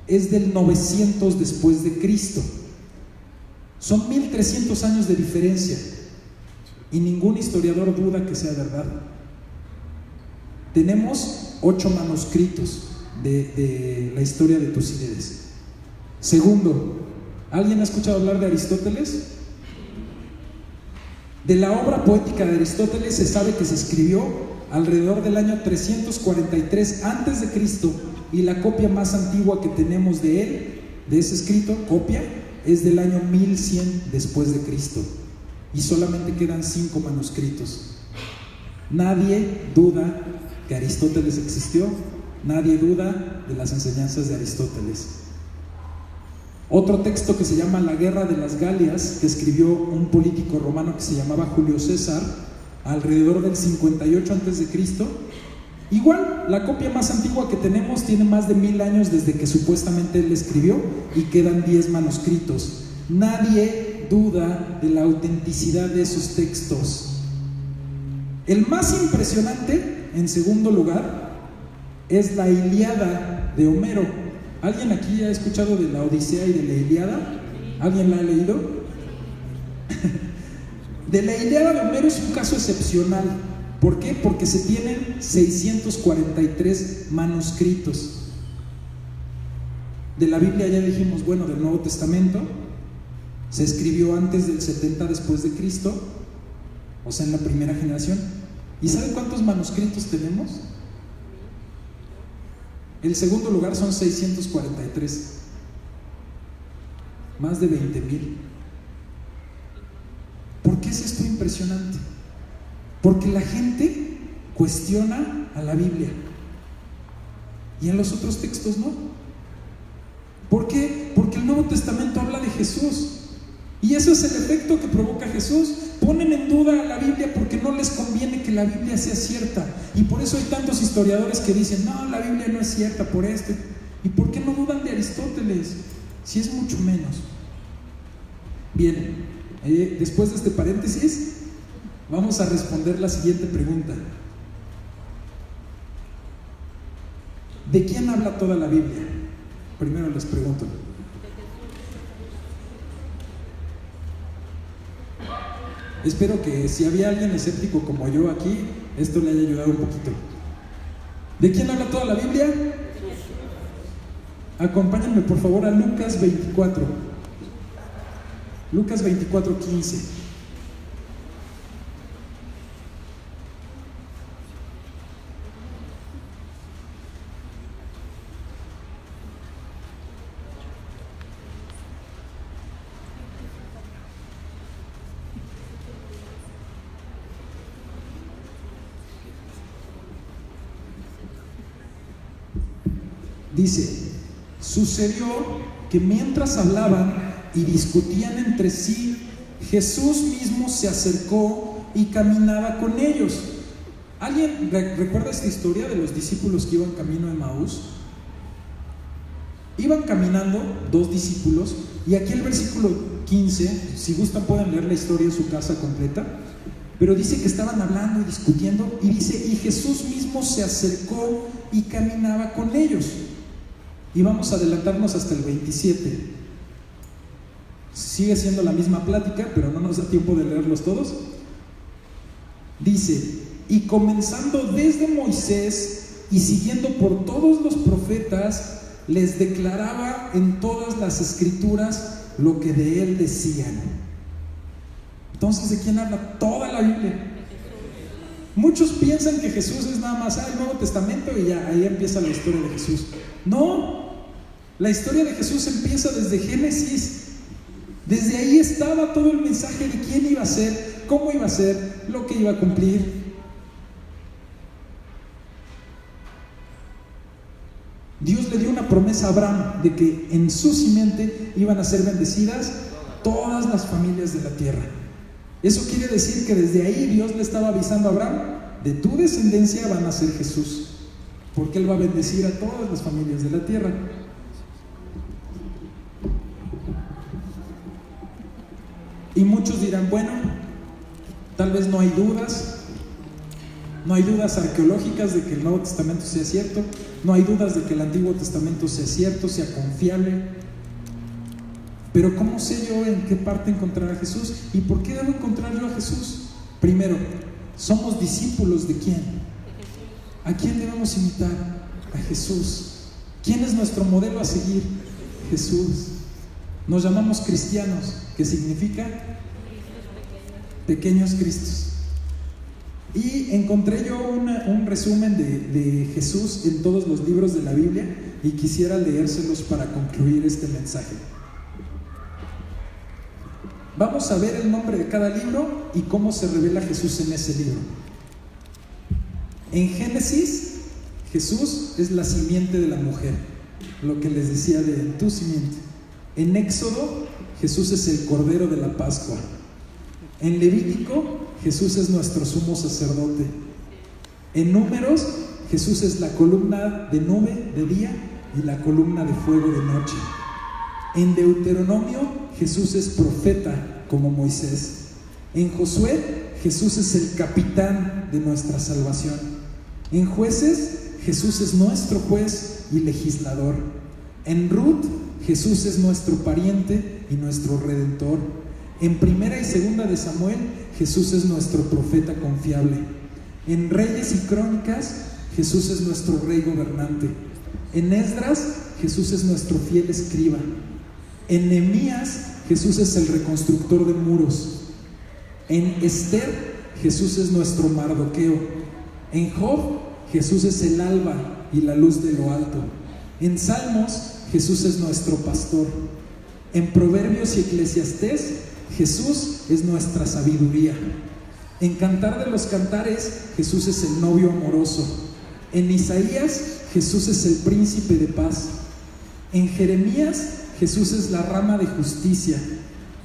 es del 900 después de Cristo. Son 1300 años de diferencia, y ningún historiador duda que sea verdad. Tenemos 8 manuscritos de la historia de Tucídides. Segundo, ¿alguien ha escuchado hablar de Aristóteles? De la obra poética de Aristóteles se sabe que se escribió alrededor del año 343 antes de Cristo, y la copia más antigua que tenemos de él, de ese escrito, copia, es del año 1100 después de Cristo, y solamente quedan 5 manuscritos. Nadie duda que Aristóteles existió, nadie duda de las enseñanzas de Aristóteles. Otro texto que se llama La Guerra de las Galias, que escribió un político romano que se llamaba Julio César, alrededor del 58 a.C. Igual, la copia más antigua que tenemos tiene más de 1000 años desde que supuestamente él escribió, y quedan 10 manuscritos. Nadie duda de la autenticidad de esos textos. El más impresionante, en segundo lugar, es la Ilíada de Homero. ¿Alguien aquí ha escuchado de la Odisea y de la Ilíada? ¿Alguien la ha leído? De la Ilíada de Homero es un caso excepcional. ¿Por qué? Porque se tienen 643 manuscritos. De la Biblia ya dijimos, bueno, del Nuevo Testamento se escribió antes del 70 después de Cristo, o sea, en la primera generación. ¿Y sabe cuántos manuscritos tenemos? El segundo lugar son 643, más de 20,000. ¿Por qué es esto impresionante? Porque la gente cuestiona a la Biblia y en los otros textos no. ¿Por qué? Porque el Nuevo Testamento habla de Jesús, y ese es el efecto que provoca Jesús. Ponen en duda a la Biblia porque no les conviene que la Biblia sea cierta, y por eso hay tantos historiadores que dicen, no, la Biblia no es cierta por esto. ¿Y por qué no dudan de Aristóteles? Si es mucho menos. Bien, después de este paréntesis, vamos a responder la siguiente pregunta. ¿De quién habla toda la Biblia? Primero les pregunto. Espero que si había alguien escéptico como yo aquí, esto le haya ayudado un poquito. ¿De quién habla toda la Biblia? Acompáñenme por favor a Lucas 24. Lucas 24:15. Dice, sucedió que mientras hablaban y discutían entre sí, Jesús mismo se acercó y caminaba con ellos. ¿Alguien recuerda esta historia de los discípulos que iban camino de Emaús? Iban caminando 2 discípulos, y aquí el versículo 15, si gustan pueden leer la historia en su casa completa, pero dice que estaban hablando y discutiendo, y dice, y Jesús mismo se acercó y caminaba con ellos. Y vamos a adelantarnos hasta el 27. Sigue siendo la misma plática, pero no nos da tiempo de leerlos todos. Dice, y comenzando desde Moisés y siguiendo por todos los profetas, les declaraba en todas las escrituras lo que de él decían. Entonces, ¿de quién habla toda la Biblia? Muchos piensan que Jesús es nada más el Nuevo Testamento y ya, ahí empieza la historia de Jesús. No, la historia de Jesús empieza desde Génesis. Desde ahí estaba todo el mensaje de quién iba a ser, cómo iba a ser, lo que iba a cumplir. Dios le dio una promesa a Abraham de que en su simiente iban a ser bendecidas todas las familias de la tierra. Eso quiere decir que desde ahí Dios le estaba avisando a Abraham: de tu descendencia van a ser Jesús, porque Él va a bendecir a todas las familias de la tierra. Y muchos dirán: bueno, tal vez no hay dudas arqueológicas de que el Nuevo Testamento sea cierto, no hay dudas de que el Antiguo Testamento sea cierto, sea confiable. Pero ¿cómo sé yo en qué parte encontrar a Jesús? ¿Y por qué debo encontrar yo a Jesús? Primero, ¿somos discípulos de quién? ¿A quién debemos imitar? A Jesús. ¿Quién es nuestro modelo a seguir? Jesús. Nos llamamos cristianos, que significa pequeños Cristos. Y encontré yo un resumen de Jesús en todos los libros de la Biblia y quisiera leérselos para concluir este mensaje. Vamos a ver el nombre de cada libro y cómo se revela Jesús en ese libro. En Génesis, Jesús es la simiente de la mujer, lo que les decía de tu simiente. En Éxodo, Jesús es el Cordero de la Pascua. En Levítico, Jesús es nuestro sumo sacerdote. En Números, Jesús es la columna de nube de día y la columna de fuego de noche. En Deuteronomio, Jesús es profeta como Moisés. En Josué, Jesús es el capitán de nuestra salvación. En Jueces, Jesús es nuestro juez y legislador. En Ruth, Jesús es nuestro pariente y nuestro redentor. En Primera y Segunda de Samuel, Jesús es nuestro profeta confiable. En Reyes y Crónicas, Jesús es nuestro rey gobernante. En Esdras, Jesús es nuestro fiel escriba. En Nehemías, Jesús es el reconstructor de muros. En Esther, Jesús es nuestro Mardoqueo. En Job, Jesús es el alba y la luz de lo alto. En Salmos, Jesús es nuestro pastor. En Proverbios y Eclesiastés, Jesús es nuestra sabiduría. En Cantar de los Cantares, Jesús es el novio amoroso. En Isaías, Jesús es el príncipe de paz. En Jeremías, Jesús es la rama de justicia.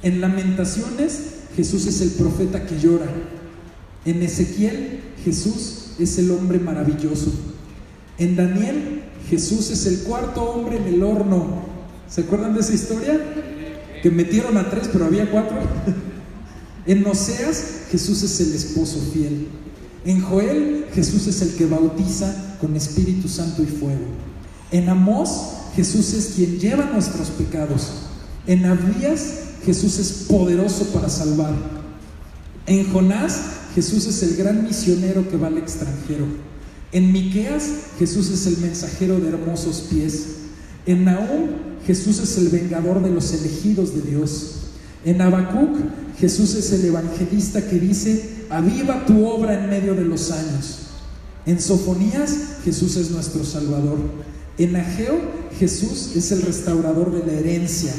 En Lamentaciones, Jesús es el profeta que llora. En Ezequiel, Jesús es el hombre maravilloso. En Daniel, Jesús es el cuarto hombre en el horno. ¿Se acuerdan de esa historia? Que metieron a 3, pero había 4. En Oseas, Jesús es el esposo fiel. En Joel, Jesús es el que bautiza con Espíritu Santo y fuego. En Amós, Jesús es quien lleva nuestros pecados. En Abdías, Jesús es poderoso para salvar. En Jonás, Jesús es el gran misionero que va al extranjero. En Miqueas, Jesús es el mensajero de hermosos pies. En Nahum, Jesús es el vengador de los elegidos de Dios. En Habacuc, Jesús es el evangelista que dice: aviva tu obra en medio de los años. En Sofonías, Jesús es nuestro Salvador. En Ageo, Jesús es el restaurador de la herencia.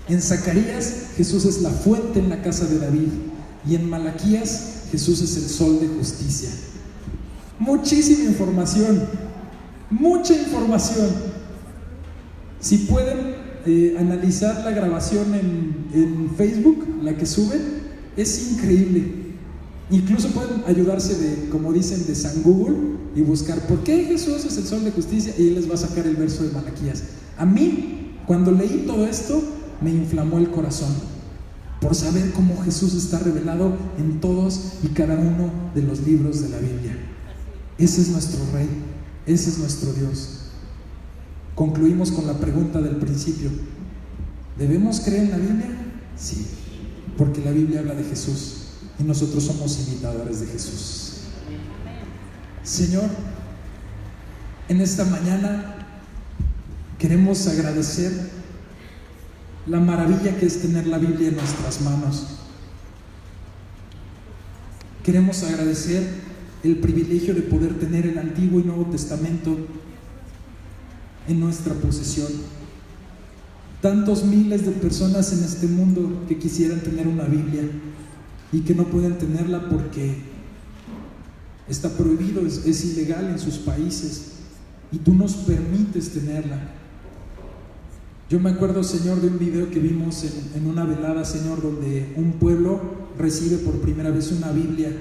En Zacarías, Jesús es la fuente en la casa de David. Y en Malaquías, Jesús es el sol de justicia. Muchísima información, mucha información. Si pueden analizar la grabación en Facebook, la que suben, es increíble. Incluso pueden ayudarse de, como dicen, de San Google y buscar ¿por qué Jesús es el sol de justicia? Y él les va a sacar el verso de Malaquías. A mí, cuando leí todo esto, me inflamó el corazón por saber cómo Jesús está revelado en todos y cada uno de los libros de la Biblia. Ese es nuestro Rey, ese es nuestro Dios. Concluimos con la pregunta del principio: ¿debemos creer en la Biblia? Sí, porque la Biblia habla de Jesús y nosotros somos imitadores de Jesús. Señor, en esta mañana queremos agradecer la maravilla que es tener la Biblia en nuestras manos. Queremos agradecer el privilegio de poder tener el Antiguo y Nuevo Testamento en nuestra posesión. Tantos miles de personas en este mundo que quisieran tener una Biblia y que no pueden tenerla porque está prohibido, es ilegal en sus países. y tú nos permites tenerla. Yo me acuerdo, Señor, de un video que vimos en una velada, Señor, donde un pueblo recibe por primera vez una Biblia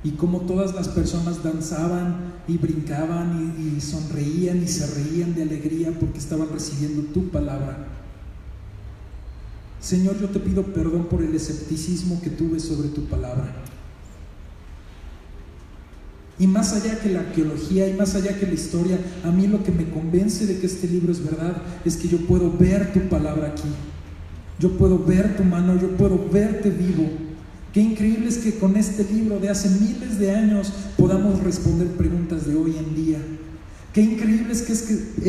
y cómo todas las personas danzaban y brincaban y sonreían y se reían de alegría porque estaban recibiendo tu palabra. Señor, yo te pido perdón por el escepticismo que tuve sobre tu palabra. Y más allá que la arqueología y más allá que la historia, a mí lo que me convence de que este libro es verdad es que yo puedo ver tu palabra aquí. Yo puedo ver tu mano, yo puedo verte vivo. Qué increíble es que con este libro de hace miles de años podamos responder preguntas de hoy en día. Qué increíble es que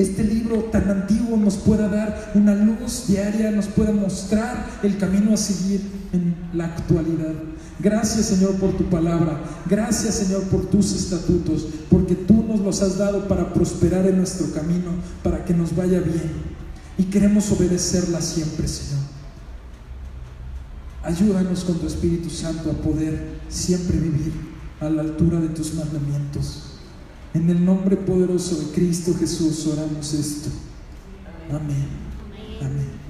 este libro tan antiguo nos pueda dar una luz diaria, nos pueda mostrar el camino a seguir en la actualidad. Gracias, Señor, por tu palabra. Gracias, Señor, por tus estatutos, porque tú nos los has dado para prosperar en nuestro camino, para que nos vaya bien. Y queremos obedecerla siempre, Señor. Ayúdanos con tu Espíritu Santo a poder siempre vivir a la altura de tus mandamientos. En el nombre poderoso de Cristo Jesús oramos esto. Amén. Amén.